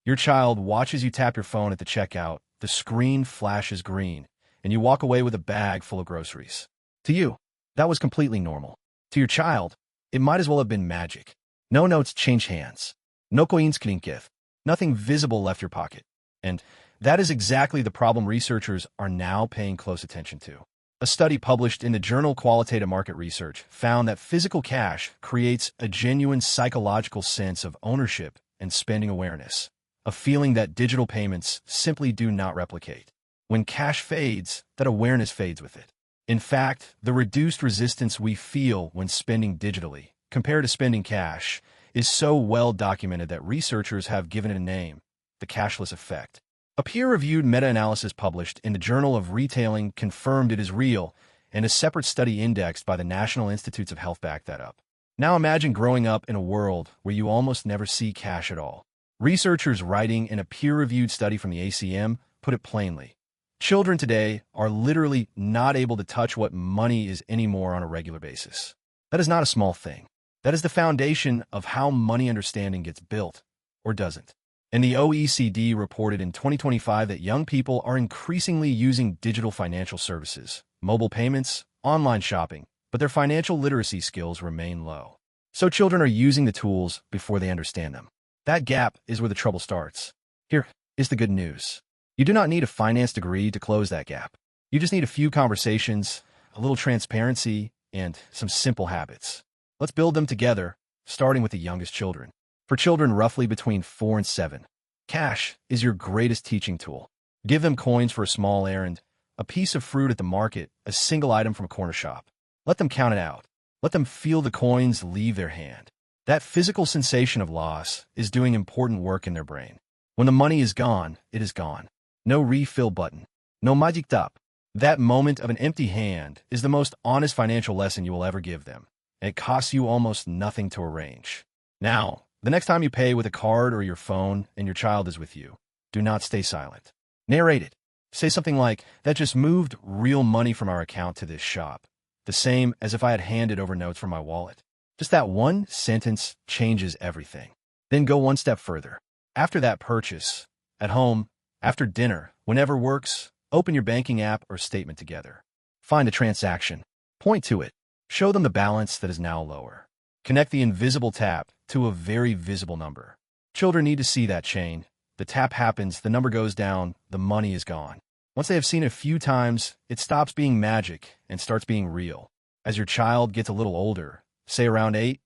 Your child watches you tap your phone at the checkout, the screen flashes green, and you walk away with a bag full of groceries. To you, that was completely normal. To your child, it might as well have been magic. No notes change hands. No coins klinketh. Nothing visible left your pocket. And that is exactly the problem researchers are now paying close attention to. A study published in the journal Qualitative Market Research found that physical cash creates a genuine psychological sense of ownership and spending awareness, a feeling that digital payments simply do not replicate. When cash fades, that awareness fades with it. In fact, the reduced resistance we feel when spending digitally, compared to spending cash, is so well documented that researchers have given it a name, the cashless effect. A peer-reviewed meta-analysis published in the Journal of Retailing confirmed it is real, and a separate study indexed by the National Institutes of Health backed that up. Now imagine growing up in a world where you almost never see cash at all. Researchers writing in a peer-reviewed study from the ACM put it plainly. Children today are literally not able to touch what money is anymore on a regular basis. That is not a small thing. That is the foundation of how money understanding gets built, or doesn't. And the OECD reported in 2025 that young people are increasingly using digital financial services, mobile payments, online shopping, but their financial literacy skills remain low. So children are using the tools before they understand them. That gap is where the trouble starts. Here is the good news. You do not need a finance degree to close that gap. You just need a few conversations, a little transparency, and some simple habits. Let's build them together, starting with the youngest children. For children roughly between 4 and 7, cash is your greatest teaching tool. Give them coins for a small errand, a piece of fruit at the market, a single item from a corner shop. Let them count it out. Let them feel the coins leave their hand. That physical sensation of loss is doing important work in their brain. When the money is gone, it is gone. No refill button. No magic top. That moment of an empty hand is the most honest financial lesson you will ever give them, and it costs you almost nothing to arrange. Now, the next time you pay with a card or your phone and your child is with you, do not stay silent. Narrate it. Say something like, "That just moved real money from our account to this shop," the same as if I had handed over notes from my wallet. Just that one sentence changes everything. Then go one step further. After that purchase, at home, after dinner, whenever works, open your banking app or statement together. Find the transaction. Point to it. Show them the balance that is now lower. Connect the invisible tap to a very visible number. Children need to see that chain. The tap happens, the number goes down, the money is gone. Once they have seen it a few times, it stops being magic and starts being real. As your child gets a little older, say around 8,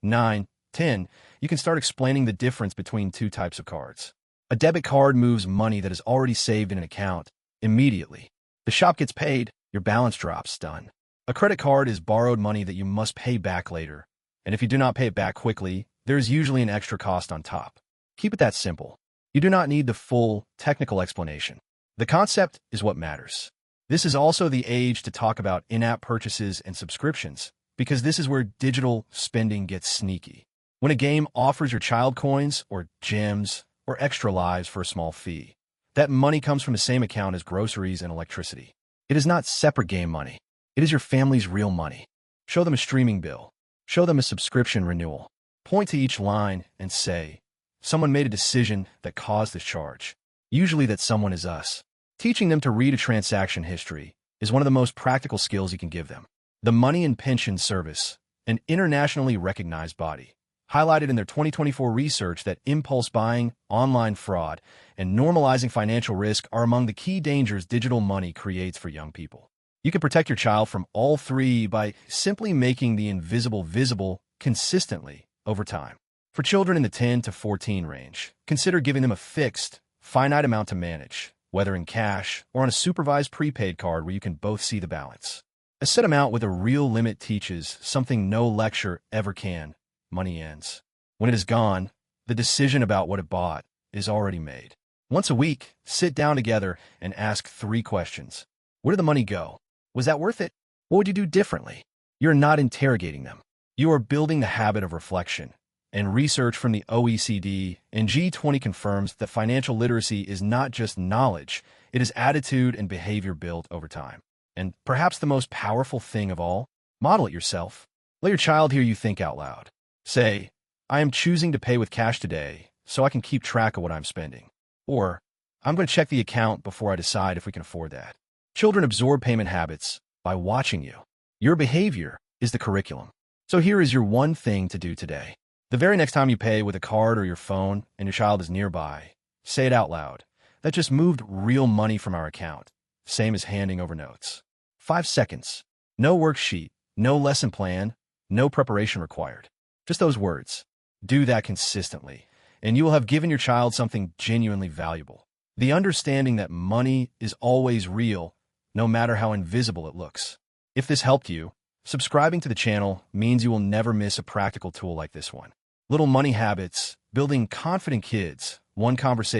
9, 10, you can start explaining the difference between two types of cards. A debit card moves money that is already saved in an account immediately. The shop gets paid, your balance drops, done. A credit card is borrowed money that you must pay back later, and if you do not pay it back quickly, there is usually an extra cost on top. Keep it that simple. You do not need the full, technical explanation. The concept is what matters. This is also the age to talk about in-app purchases and subscriptions, because this is where digital spending gets sneaky. When a game offers your child coins or gems or extra lives for a small fee, that money comes from the same account as groceries and electricity. It is not separate game money. It is your family's real money. Show them a streaming bill. Show them a subscription renewal. Point to each line and say, "Someone made a decision that caused this charge." Usually that someone is us. Teaching them to read a transaction history is one of the most practical skills you can give them. The Money and Pension Service, an internationally recognized body, highlighted in their 2024 research that impulse buying, online fraud, and normalizing financial risk are among the key dangers digital money creates for young people. You can protect your child from all three by simply making the invisible visible consistently over time. For children in the 10 to 14 range, consider giving them a fixed, finite amount to manage, whether in cash or on a supervised prepaid card where you can both see the balance. A set amount with a real limit teaches something no lecture ever can. Money ends. When it is gone, the decision about what it bought is already made. Once a week, sit down together and ask 3 questions. Where did the money go? Was that worth it? What would you do differently? You're not interrogating them. You are building the habit of reflection. And research from the OECD and G20 confirms that financial literacy is not just knowledge, it is attitude and behavior built over time. And perhaps the most powerful thing of all, model it yourself. Let your child hear you think out loud. Say, "I am choosing to pay with cash today, so I can keep track of what I'm spending. Or, I'm going to check the account before I decide if we can afford that. Children absorb payment habits by watching you. Your behavior is the curriculum. So here is your one thing to do today. The very next time you pay with a card or your phone and your child is nearby, say it out loud. That just moved real money from our account. Same as handing over notes. 5 seconds. No worksheet, no lesson plan, no preparation required. Just those words. Do that consistently, and you will have given your child something genuinely valuable. The understanding that money is always real, no matter how invisible it looks. If this helped you, subscribing to the channel means you will never miss a practical tool like this one. Little money habits, building confident kids, one conversation